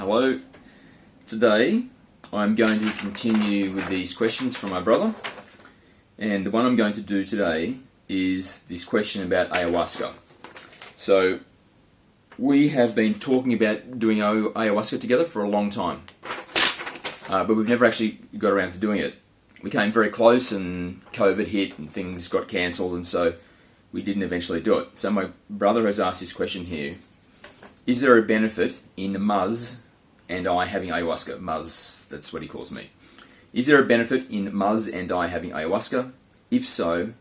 Hello. Today I'm going to continue with these questions from my brother, and the one I'm going to do today is this question about ayahuasca. So we have been talking about doing ayahuasca together for a long time, but we've never actually got around to doing it. We came very close and COVID hit and things got cancelled, and so we didn't eventually do it. So my brother has asked this question here: is there a benefit in Muzz and I having ayahuasca? Muzz, that's what he calls me. Is there a benefit in Muzz and I having ayahuasca? If so,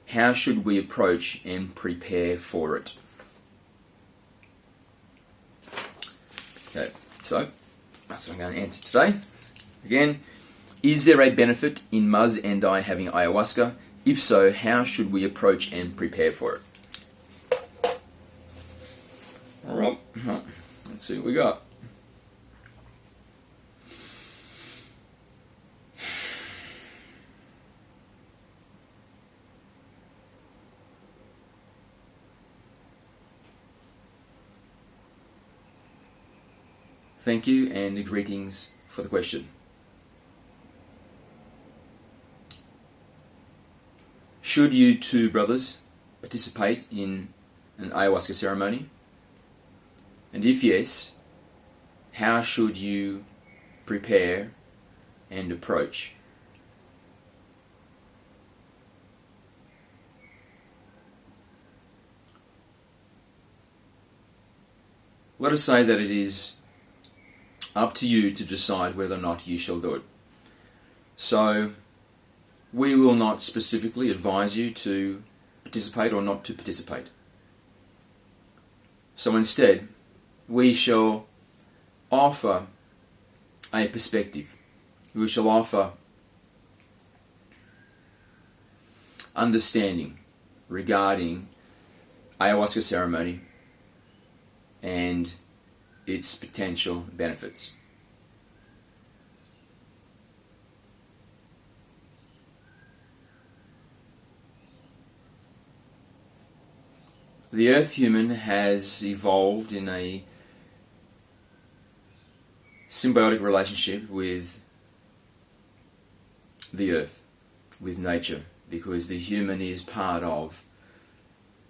how should we approach and prepare for it? Okay, so that's what I'm going to answer today. Again, is there a benefit in Muzz and I having ayahuasca? If so, how should we approach and prepare for it? Alright, let's see what we got. Thank you and greetings for the question. Should you two brothers participate in an ayahuasca ceremony? And if yes, how should you prepare and approach? Let us say that it is up to you to decide whether or not you shall do it. So we will not specifically advise you to participate or not to participate. So instead, we shall offer a perspective. We shall offer understanding regarding ayahuasca ceremony and its potential benefits. The Earth human has evolved in a symbiotic relationship with the Earth, with nature, because the human is part of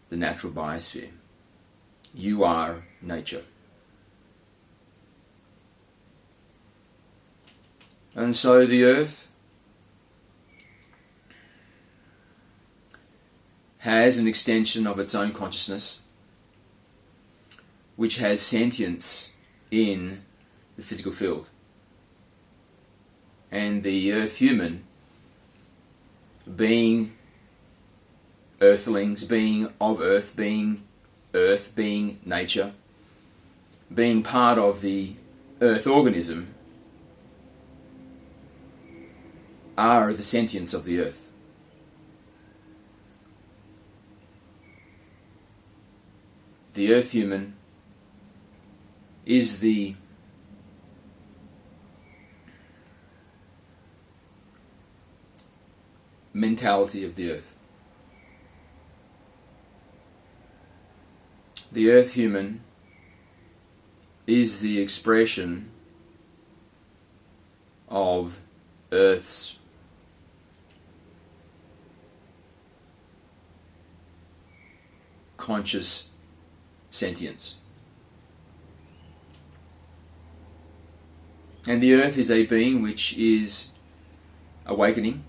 the natural biosphere. You are nature. And so the Earth has an extension of its own consciousness, which has sentience in the physical field. And the Earth human, being earthlings, being of Earth, being nature, being part of the Earth organism, are the sentience of the Earth. The Earth human is the mentality of the Earth. The Earth human is the expression of Earth's conscious sentience. And the Earth is a being which is awakening,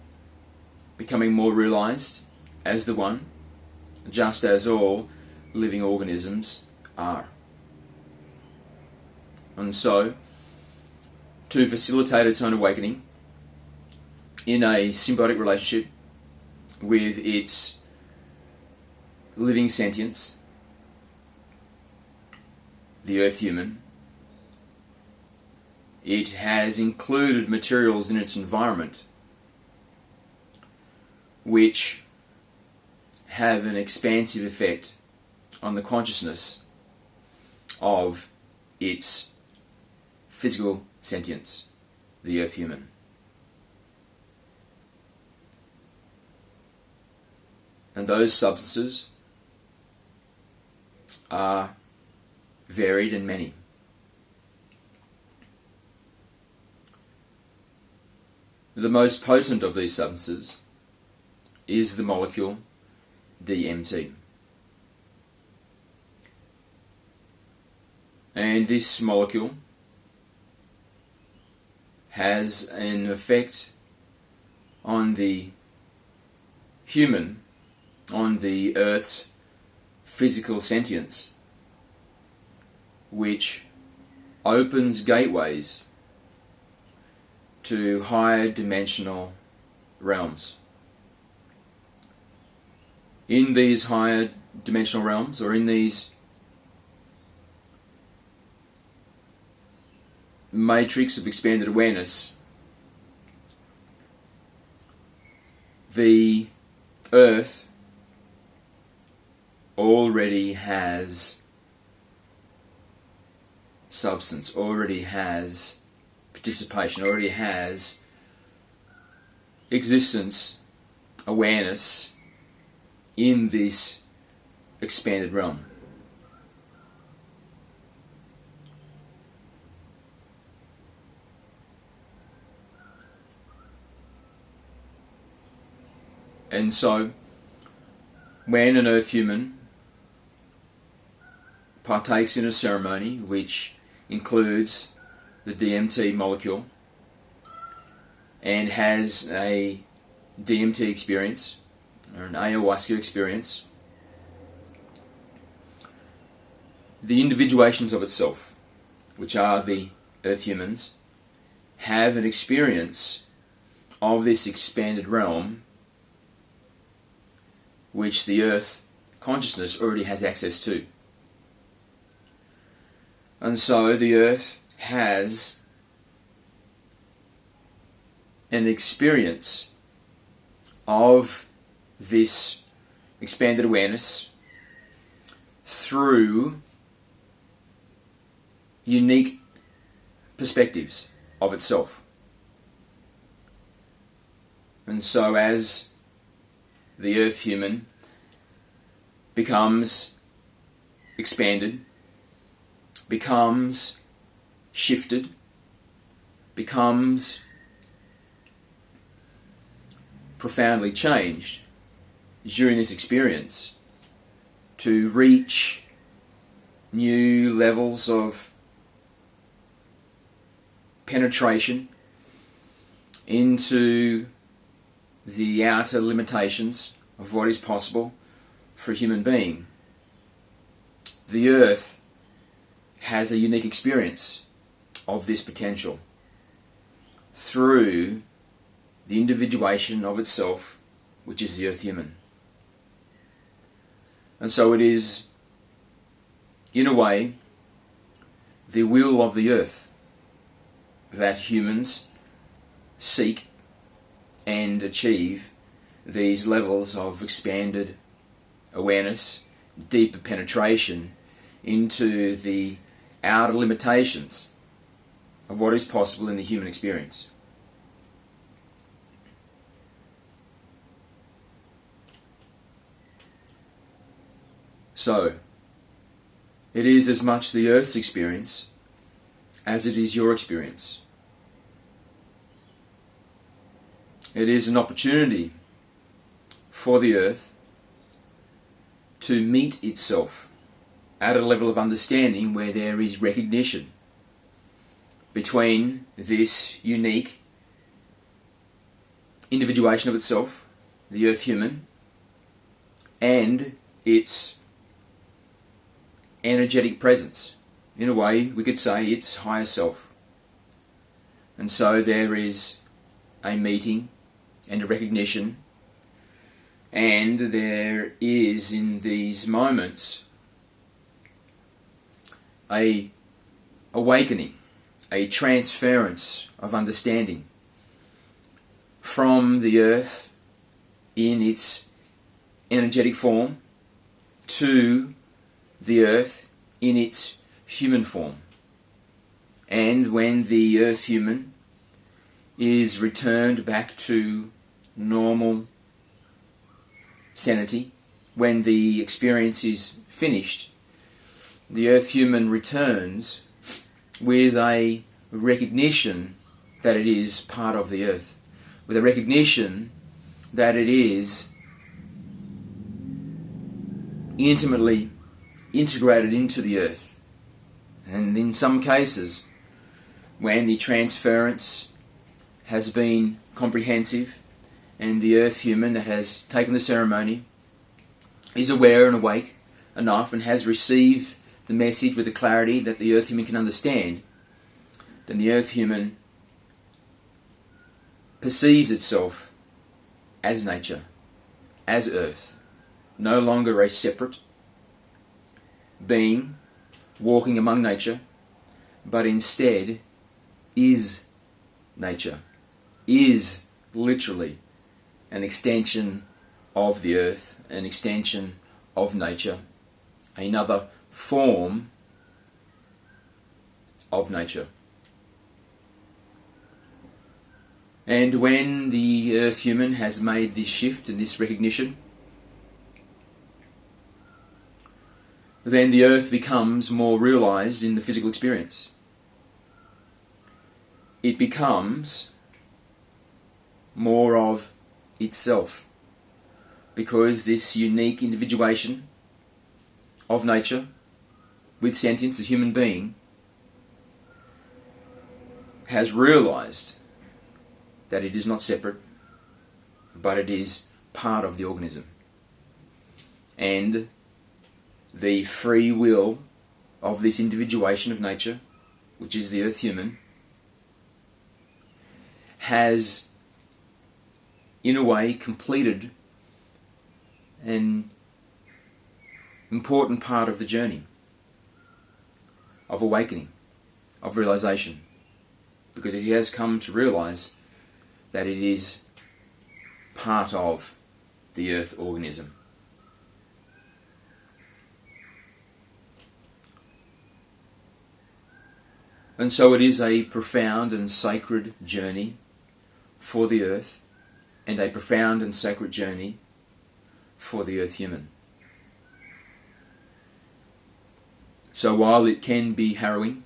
becoming more realized as the One, just as all living organisms are. And so, to facilitate its own awakening in a symbiotic relationship with its living sentience, the Earth human, it has included materials in its environment which have an expansive effect on the consciousness of its physical sentience, the Earth human. And those substances are varied and many. The most potent of these substances is the molecule DMT. And this molecule has an effect on the human, on the Earth's physical sentience, which opens gateways to higher dimensional realms. In these higher dimensional realms, or in these matrix of expanded awareness, the Earth already has substance, already has participation, already has existence, awareness in this expanded realm. And so, when an Earth human partakes in a ceremony which includes the DMT molecule and has a DMT experience, or an ayahuasca experience, the individuations of itself, which are the Earth humans, have an experience of this expanded realm which the Earth consciousness already has access to. And so the Earth has an experience of this expanded awareness through unique perspectives of itself. And so as the Earth human becomes expanded, becomes shifted, becomes profoundly changed during this experience to reach new levels of penetration into the outer limitations of what is possible for a human being. The Earth has a unique experience of this potential through the individuation of itself, which is the Earth human. And so it is, in a way, the will of the Earth that humans seek and achieve these levels of expanded awareness, deeper penetration into the outer limitations of what is possible in the human experience. So, it is as much the Earth's experience as it is your experience. It is an opportunity for the Earth to meet itself at a level of understanding where there is recognition between this unique individuation of itself, the Earth human, and its energetic presence. In a way, we could say its higher self. And so there is a meeting and a recognition, and there is in these moments a awakening, a transference of understanding from the Earth in its energetic form to the Earth in its human form. And when the Earth human is returned back to normal sanity, when the experience is finished, the Earth human returns with a recognition that it is part of the Earth, with a recognition that it is intimately integrated into the earth. And in some cases, when the transference has been comprehensive and the earth human that has taken the ceremony is aware and awake enough and has received the message with the clarity that the earth human can understand, then the earth human perceives itself as nature, as earth, no longer a separate being walking among nature, but instead is nature, is literally an extension of the earth, an extension of nature, another form of nature. And when the earth human has made this shift and this recognition, then the earth becomes more realized in the physical experience. It becomes more of itself, because this unique individuation of nature with sentience, the human being, has realized that it is not separate, but it is part of the organism. And the free will of this individuation of nature, which is the earth human, has in a way completed an important part of the journey of awakening, of realization, because it has come to realize that it is part of the earth organism. And so it is a profound and sacred journey for the earth, and a profound and sacred journey for the earth human. So while it can be harrowing,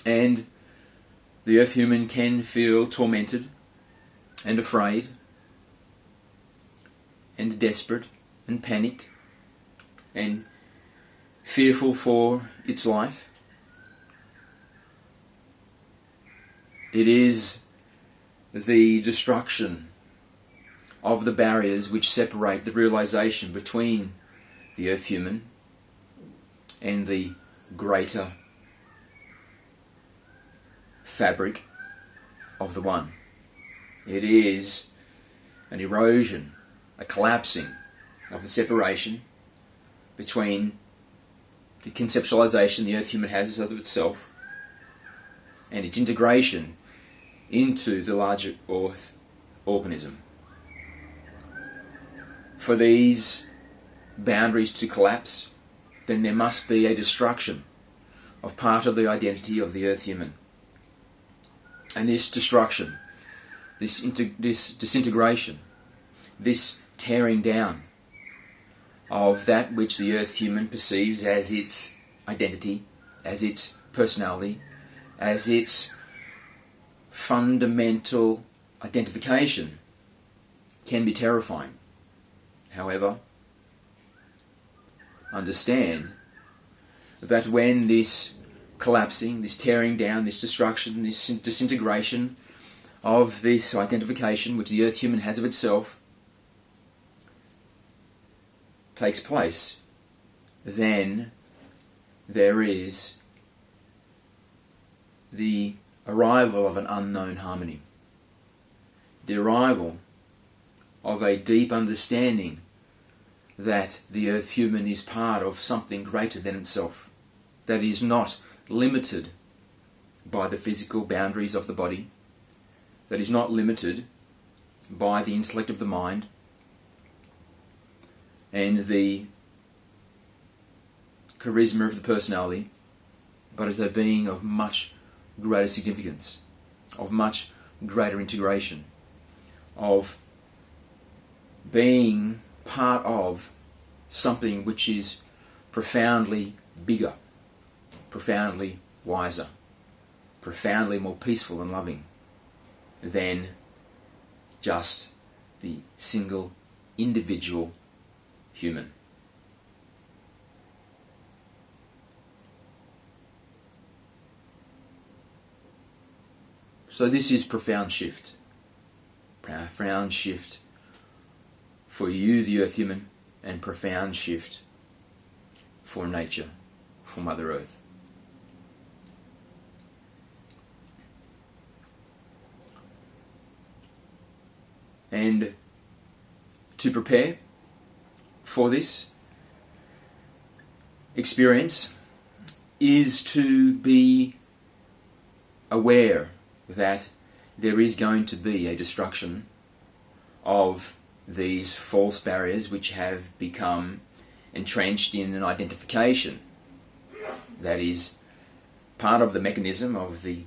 and the earth human can feel tormented and afraid and desperate and panicked and fearful for its life, it is the destruction of the barriers which separate the realization between the earth human and the greater fabric of the One. It is an erosion, a collapsing of the separation between the conceptualization the earth human has of itself and its integration into the larger earth organism. For these boundaries to collapse, then there must be a destruction of part of the identity of the earth human. And this destruction, this disintegration, this tearing down of that which the earth human perceives as its identity, as its personality, as its fundamental identification, can be terrifying. However, understand that when this collapsing, this tearing down, this destruction, this disintegration of this identification which the earth human has of itself takes place, then there is the arrival of an unknown harmony, the arrival of a deep understanding that the earth human is part of something greater than itself, that is not limited by the physical boundaries of the body, that is not limited by the intellect of the mind and the charisma of the personality, but as a being of much greater significance, of much greater integration, of being part of something which is profoundly bigger, profoundly wiser, profoundly more peaceful and loving than just the single individual human. So this is profound shift. Profound shift for you, the Earth human, and profound shift for nature, for Mother Earth. And to prepare for this experience is to be aware that there is going to be a destruction of these false barriers which have become entrenched in an identification that is part of the mechanism of the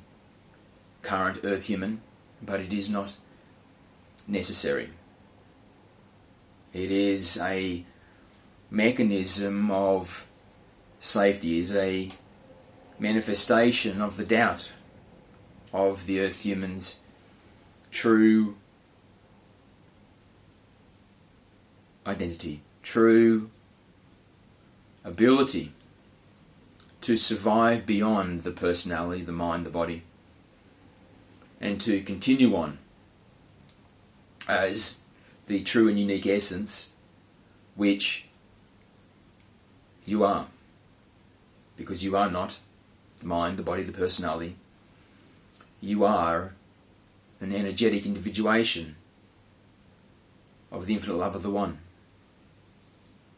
current Earth human, but it is not necessary. It is a mechanism of safety, is a manifestation of the doubt of the Earth human's true identity, true ability to survive beyond the personality, the mind, the body, and to continue on as the true and unique essence which you are. Because you are not the mind, the body, the personality. You are an energetic individuation of the infinite love of the One.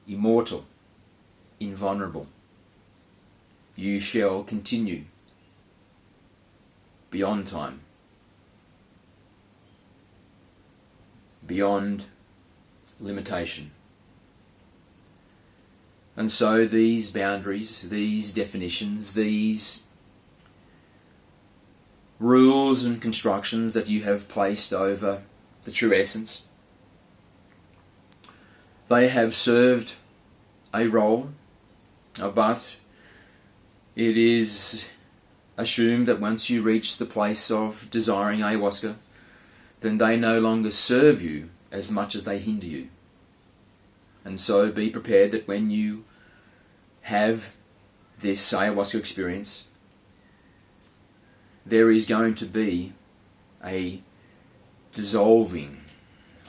Immortal, invulnerable. You shall continue beyond time, beyond limitation. And so these boundaries, these definitions, these rules and constructions that you have placed over the true essence, they have served a role, but it is assumed that once you reach the place of desiring ayahuasca, then they no longer serve you as much as they hinder you. And so be prepared that when you have this ayahuasca experience, there is going to be a dissolving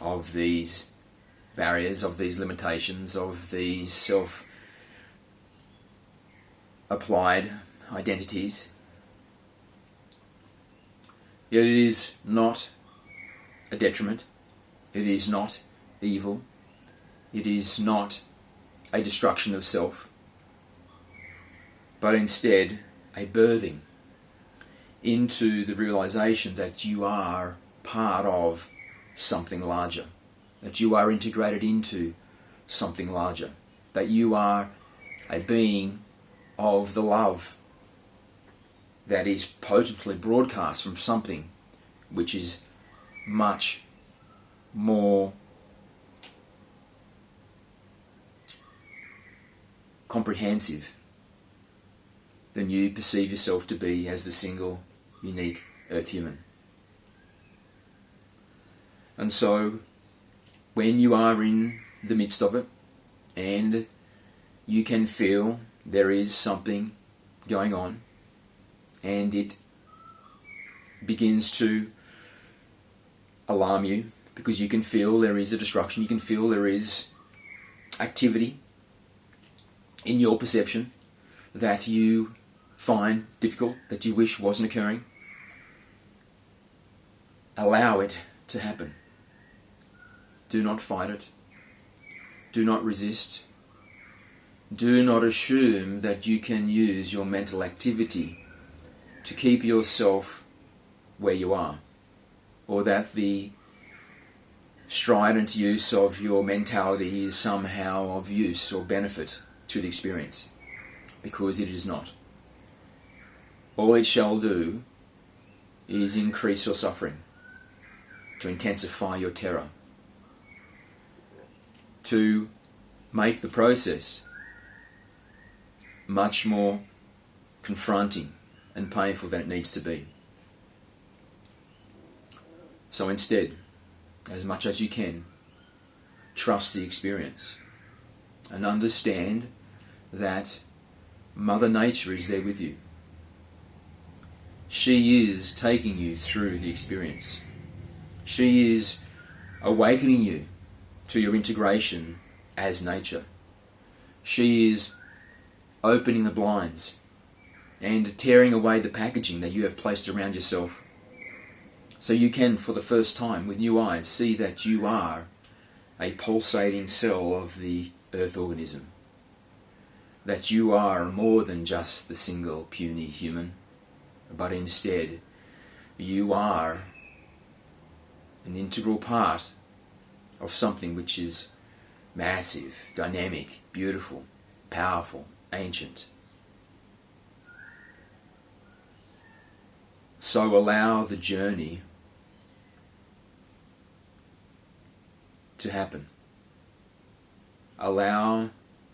of these barriers, of these limitations, of these self-applied identities. Yet it is not a detriment. It is not evil. It is not a destruction of self, but instead a birthing into the realization that you are part of something larger, that you are integrated into something larger, that you are a being of the love that is potently broadcast from something which is much more comprehensive than you perceive yourself to be as the single, unique Earth human. And so, when you are in the midst of it, and you can feel there is something going on, and it begins to alarm you, because you can feel there is a destruction, you can feel there is activity in your perception that you find difficult, that you wish wasn't occurring. Allow it to happen. Do not fight it. Do not resist. Do not assume that you can use your mental activity to keep yourself where you are, or that the strident use of your mentality is somehow of use or benefit to the experience, because it is not. All it shall do is increase your suffering, to intensify your terror, to make the process much more confronting and painful than it needs to be. So instead, as much as you can, trust the experience and understand that Mother Nature is there with you. She is taking you through the experience. She is awakening you to your integration as nature. She is opening the blinds and tearing away the packaging that you have placed around yourself, so you can, for the first time, with new eyes, see that you are a pulsating cell of the earth organism. That you are more than just the single puny human, but instead you are an integral part of something which is massive, dynamic, beautiful, powerful, ancient. So allow the journey to happen. Allow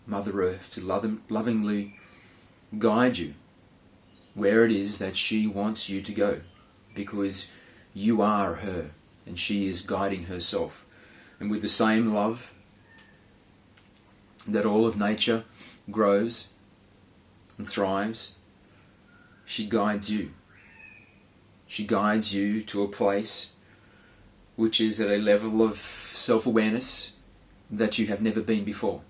Mother Earth to lovingly guide you where it is that she wants you to go, because you are her and she is guiding herself. And with the same love that all of nature grows and thrives, she guides you. She guides you to a place which is at a level of self-awareness that you have never been before.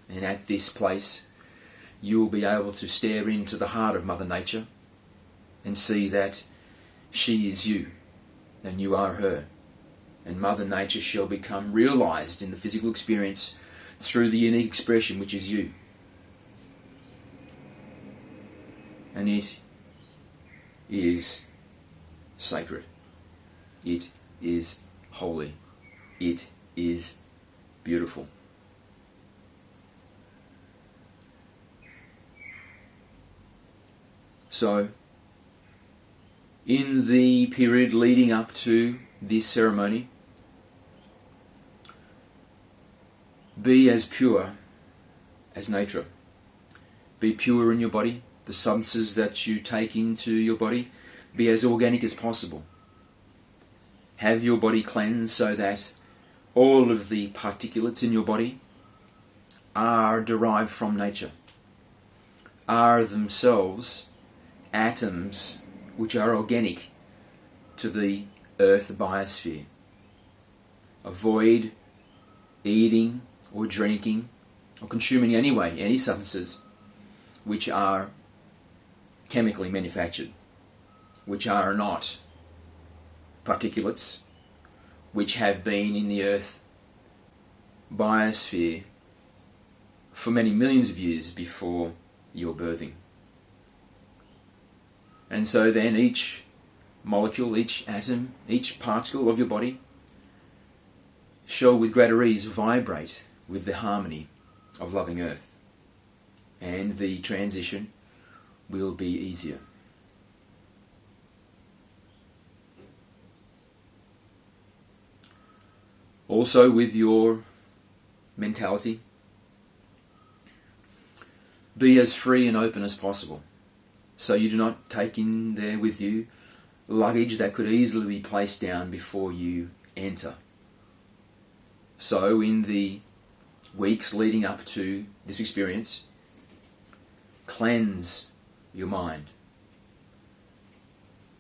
And at this place, you will be able to stare into the heart of Mother Nature and see that she is you and you are her. And Mother Nature shall become realized in the physical experience through the unique expression which is you. And it is sacred. It is holy. It is beautiful. So, in the period leading up to this ceremony, be as pure as nature. Be pure in your body. The substances that you take into your body, be as organic as possible. Have your body cleansed so that all of the particulates in your body are derived from nature, are themselves atoms which are organic to the earth biosphere. Avoid eating or drinking or consuming anyway any substances which are chemically manufactured, which are not particulates, which have been in the earth biosphere for many millions of years before your birthing. And so then each molecule, each atom, each particle of your body shall with greater ease vibrate with the harmony of loving earth. And the transition will be easier. Also with your mentality, be as free and open as possible, so you do not take in there with you luggage that could easily be placed down before you enter. So in the weeks leading up to this experience, cleanse your mind.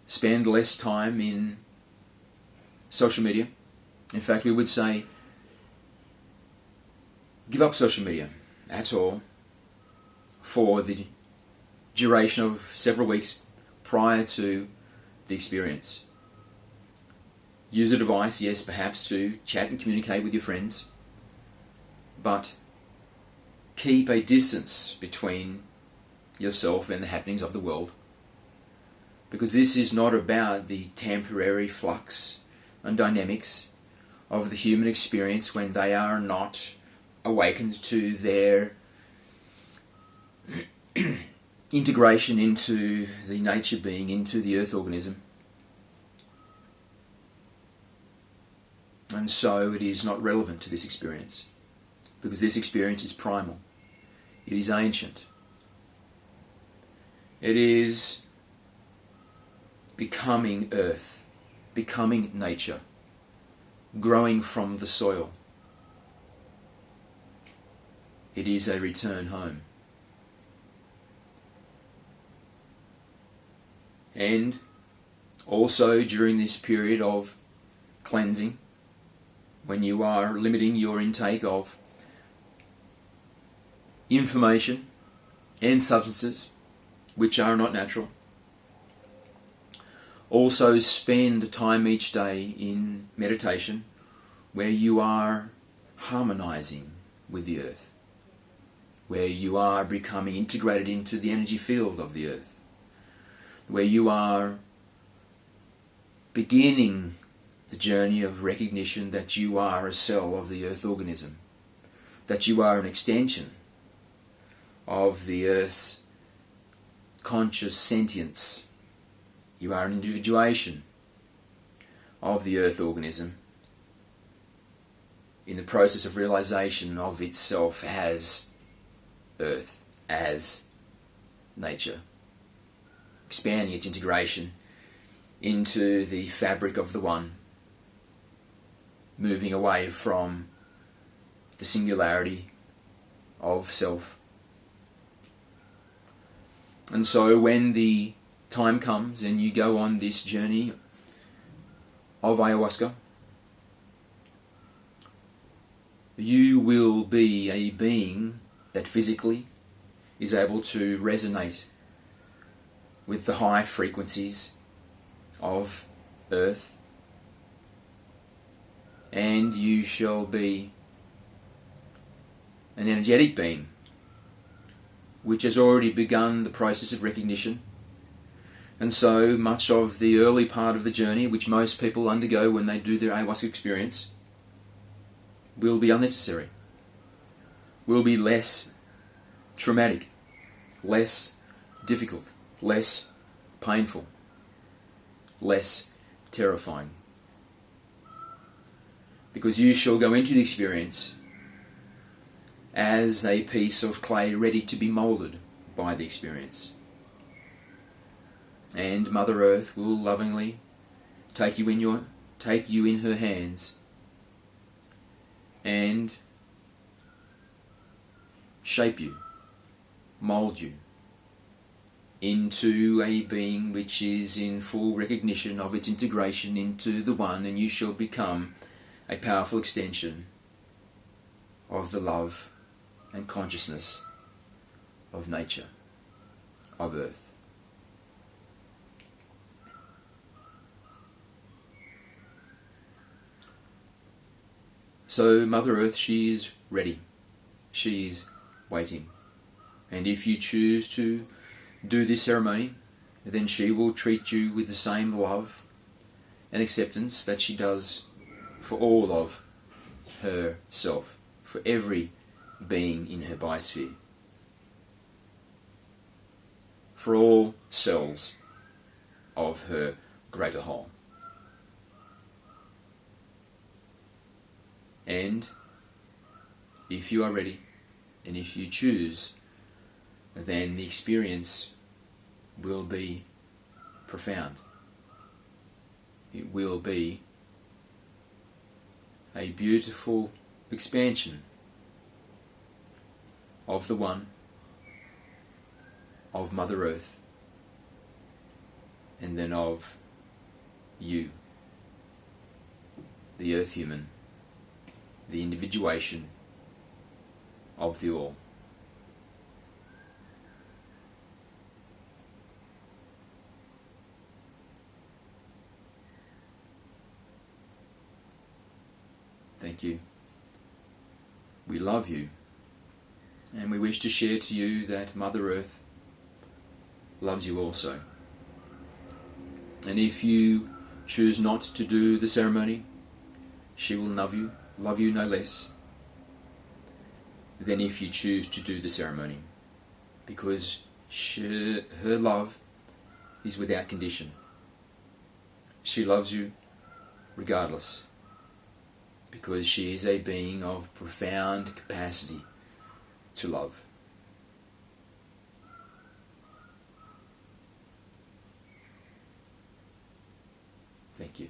Spend less time in social media. In fact, we would say give up social media at all for the duration of several weeks prior to the experience. Use a device, yes, perhaps to chat and communicate with your friends, but keep a distance between yourself and the happenings of the world, because this is not about the temporary flux and dynamics of the human experience when they are not awakened to their integration into the nature being, into the earth organism. And so it is not relevant to this experience, because this experience is primal. It is ancient. It is becoming earth, becoming nature, growing from the soil. It is a return home. And also during this period of cleansing, when you are limiting your intake of information and substances which are not natural, also spend time each day in meditation where you are harmonizing with the earth, where you are becoming integrated into the energy field of the earth, where you are beginning the journey of recognition that you are a cell of the earth organism, that you are an extension of the earth's conscious sentience. You are an individuation of the earth organism in the process of realization of itself as earth, as nature, expanding its integration into the fabric of the one, moving away from the singularity of self. And so when the time comes and you go on this journey of ayahuasca, you will be a being that physically is able to resonate with the high frequencies of earth, and you shall be an energetic being which has already begun the process of recognition. And so much of the early part of the journey, which most people undergo when they do their ayahuasca experience, will be unnecessary, will be less traumatic, less difficult, less painful, less terrifying. Because you shall go into the experience as a piece of clay ready to be moulded by the experience. And Mother Earth will lovingly take you in her hands and shape you, mould you into a being which is in full recognition of its integration into the One, and you shall become a powerful extension of the love and consciousness of nature, of Earth. So Mother Earth, she is ready. She is waiting. And if you choose to do this ceremony, then she will treat you with the same love and acceptance that she does for all of herself, for every being in her biosphere, for all cells of her greater whole. And if you are ready, and if you choose, then the experience will be profound. It will be a beautiful expansion of the One, of Mother Earth, and then of you, the Earth human, the individuation of the All. Thank you. We love you, and we wish to share to you that Mother Earth loves you also. And if you choose not to do the ceremony, she will love you no less than if you choose to do the ceremony, because her love is without condition. She loves you regardless, because she is a being of profound capacity to love. Thank you.